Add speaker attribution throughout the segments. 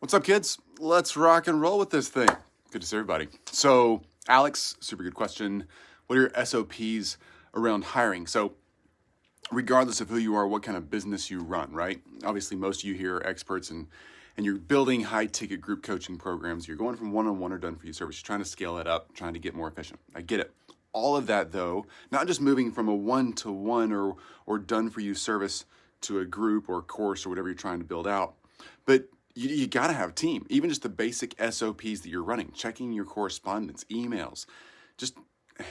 Speaker 1: What's up, kids? Let's rock and roll with this thing. Good to see everybody. So, Alex, super good question. What are your SOPs around hiring? So, regardless of who you are, what kind of business you run, right? Obviously, most of you here are experts and you're building high-ticket group coaching programs. You're going from one-on-one or done-for-you service. You're trying to scale it up, trying to get more efficient. I get it. All of that, though, not just moving from a one-to-one or done-for-you service to a group or course or whatever you're trying to build out, but you got to have a team. Even just the basic SOPs that you're running, checking your correspondence, emails, just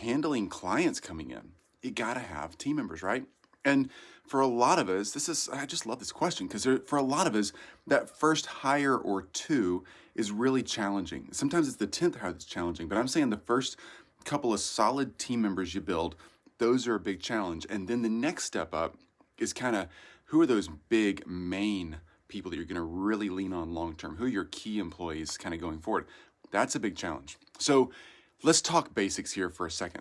Speaker 1: handling clients coming in. You got to have team members, right? And for a lot of us, I just love this question because for a lot of us, that first hire or two is really challenging. Sometimes it's the 10th hire that's challenging, but I'm saying the first couple of solid team members you build, those are a big challenge. And then the next step up is kind of who are those big main people that you're going to really lean on long term? Who are your key employees kind of going forward? That's a big challenge. So let's talk basics here for a second.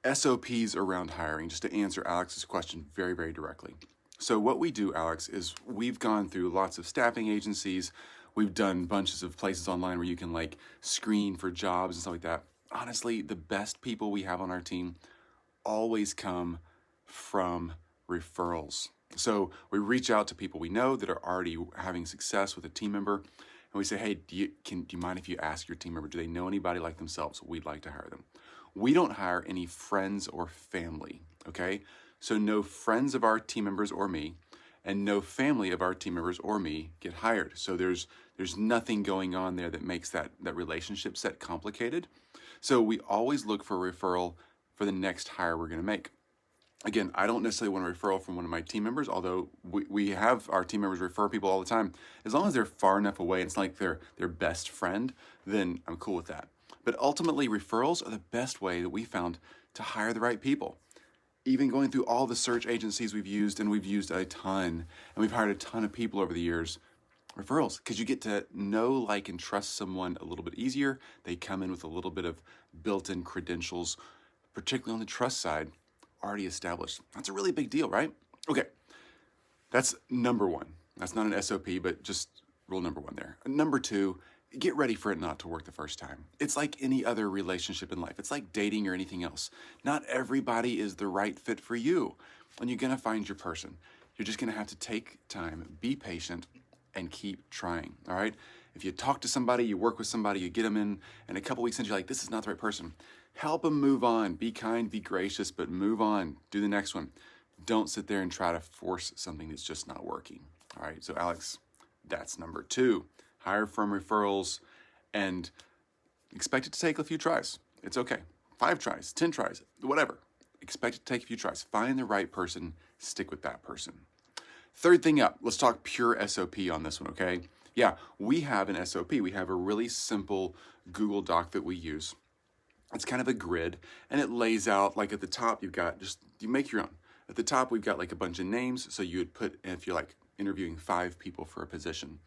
Speaker 1: SOPs around hiring, just to answer Alex's question very, very directly. So what we do, Alex, is we've gone through lots of staffing agencies. We've done bunches of places online where you can like screen for jobs and stuff like that. Honestly, the best people we have on our team always come from referrals. So we reach out to people we know that are already having success with a team member, and we say, hey, do you mind if you ask your team member, do they know anybody like themselves? We'd like to hire them. We don't hire any friends or family, okay? So no friends of our team members or me, and no family of our team members or me get hired. So there's nothing going on there that makes that relationship set complicated. So we always look for a referral for the next hire we're going to make. Again, I don't necessarily want a referral from one of my team members, although we have our team members refer people all the time. As long as they're far enough away, it's like their best friend, then I'm cool with that. But ultimately, referrals are the best way that we found to hire the right people. Even going through all the search agencies we've used, and we've used a ton, and we've hired a ton of people over the years, referrals, because you get to know, like, and trust someone a little bit easier. They come in with a little bit of built-in credentials, particularly on the trust side, already established. That's a really big deal, right? Okay, that's number one. That's not an SOP, but just rule number one there. Number two, get ready for it not to work the first time. It's like any other relationship in life. It's like dating or anything else. Not everybody is the right fit for you, and you're gonna find your person. You're just gonna have to take time, be patient, and keep trying, all right? If you talk to somebody, you work with somebody, you get them in, and a couple weeks in, you're like, this is not the right person. Help them move on. Be kind, be gracious, but move on. Do the next one. Don't sit there and try to force something that's just not working. All right, so Alex, that's number two. Hire from referrals and expect it to take a few tries. It's okay. 5 tries, 10 tries, whatever. Expect it to take a few tries. Find the right person, stick with that person. Third thing up, let's talk pure SOP on this one, okay? Yeah, we have an SOP. We have a really simple Google Doc that we use. It's kind of a grid, and it lays out, like at the top, you make your own. At the top, we've got like a bunch of names, so you would put, if you're like interviewing 5 people for a position,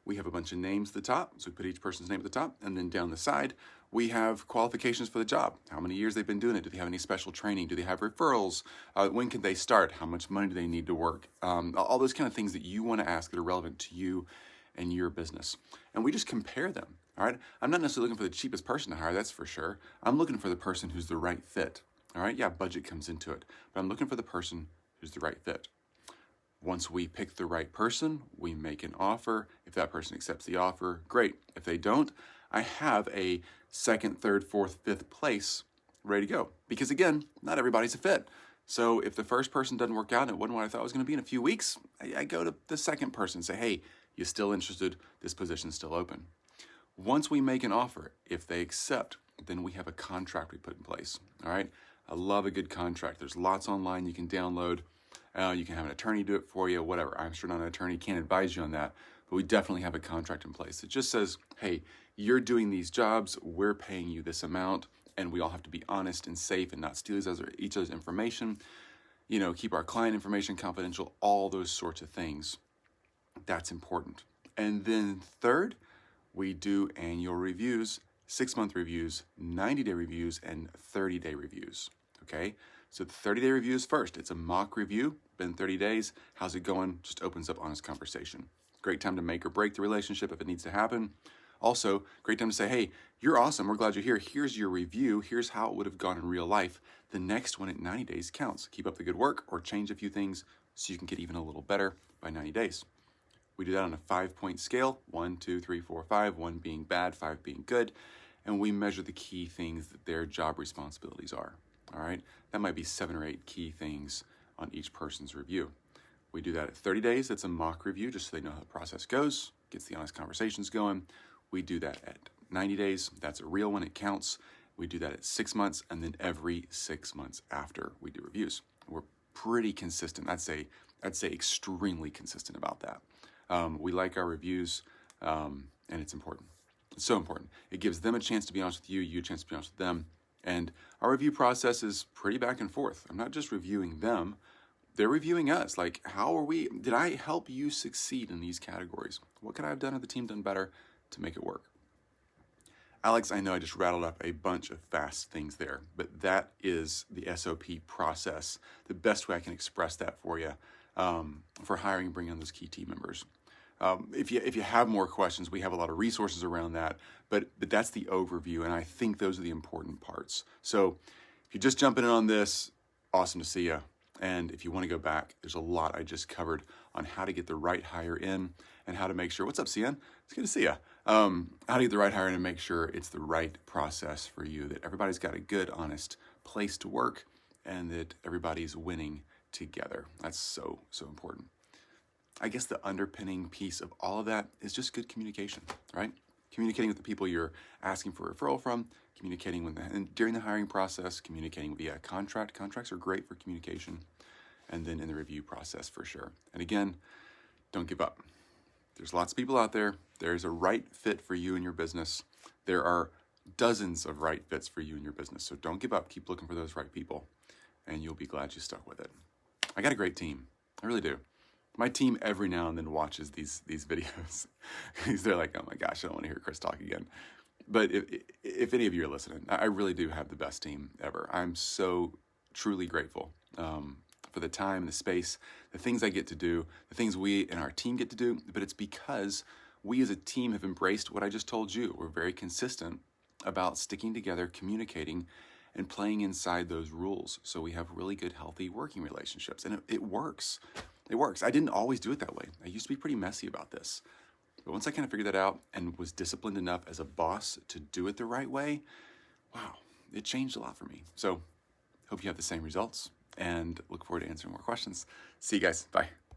Speaker 1: we have a bunch of names at the top, so we put each person's name at the top, and then down the side, we have qualifications for the job. How many years they've been doing it? Do they have any special training? Do they have referrals? When can they start? How much money do they need to work? All those kind of things that you want to ask that are relevant to you and your business. And we just compare them, all right? I'm not necessarily looking for the cheapest person to hire, that's for sure. I'm looking for the person who's the right fit, all right? Yeah, budget comes into it, but I'm looking for the person who's the right fit. Once we pick the right person, we make an offer. If that person accepts the offer, great. If they don't, I have a 2nd, 3rd, 4th, 5th place ready to go. Because again, not everybody's a fit. So if the first person doesn't work out and it wasn't what I thought it was going to be in a few weeks, I go to the second person and say, hey, you still interested? This position's still open. Once we make an offer, if they accept, then we have a contract we put in place, all right? I love a good contract. There's lots online you can download. You can have an attorney do it for you, whatever. I'm sure not an attorney, can't advise you on that, but we definitely have a contract in place. It just says, hey, you're doing these jobs, we're paying you this amount, and we all have to be honest and safe and not steal each other's information, keep our client information confidential, all those sorts of things. That's important. And then third, we do annual reviews, 6-month reviews, 90-day reviews, and 30-day reviews, okay? So the 30-day review is first. It's a mock review, been 30 days, how's it going? Just opens up honest conversation. Great time to make or break the relationship if it needs to happen. Also, great time to say, hey, you're awesome. We're glad you're here. Here's your review. Here's how it would have gone in real life. The next one at 90 days counts. Keep up the good work or change a few things so you can get even a little better by 90 days. We do that on a 5-point scale, 1, 2, 3, 4, 5, 1 being bad, 5 being good. And we measure the key things that their job responsibilities are. All right, that might be 7 or 8 key things on each person's review. We do that at 30 days. That's a mock review, just so they know how the process goes, gets the honest conversations going. We do that at 90 days. That's a real one. It counts. We do that at 6 months, and then every 6 months after we do reviews. We're pretty consistent. I'd say extremely consistent about that. We like our reviews, and it's important. It's so important. It gives them a chance to be honest with you, you a chance to be honest with them. And our review process is pretty back and forth. I'm not just reviewing them, they're reviewing us. Like, did I help you succeed in these categories? What could I have done or the team done better to make it work? Alex, I know I just rattled up a bunch of fast things there, but that is the SOP process. The best way I can express that for you for hiring and bringing on those key team members. If you have more questions, we have a lot of resources around that, but that's the overview, and I think those are the important parts. So if you're just jumping in on this, awesome to see you. And if you want to go back, there's a lot I just covered on how to get the right hire in and how to make sure, what's up, Cian? It's good to see you. How to get the right hire in and make sure it's the right process for you, that everybody's got a good, honest place to work and that everybody's winning together. That's so, so important. I guess the underpinning piece of all of that is just good communication, right? Communicating with the people you're asking for a referral from, communicating with them, and during the hiring process, communicating via contract. Contracts are great for communication, and then in the review process for sure. And again, don't give up. There's lots of people out there. There's a right fit for you and your business. There are dozens of right fits for you and your business. So don't give up. Keep looking for those right people, and you'll be glad you stuck with it. I got a great team. I really do. My team every now and then watches these videos. They're like, oh my gosh, I don't want to hear Chris talk again. But if any of you are listening, I really do have the best team ever. I'm so truly grateful for the time, the space, the things I get to do, the things we and our team get to do. But it's because we as a team have embraced what I just told you. We're very consistent about sticking together, communicating, and playing inside those rules. So we have really good, healthy working relationships. And it works. It works. I didn't always do it that way. I used to be pretty messy about this. But once I kind of figured that out and was disciplined enough as a boss to do it the right way, wow, it changed a lot for me. So hope you have the same results and look forward to answering more questions. See you guys. Bye.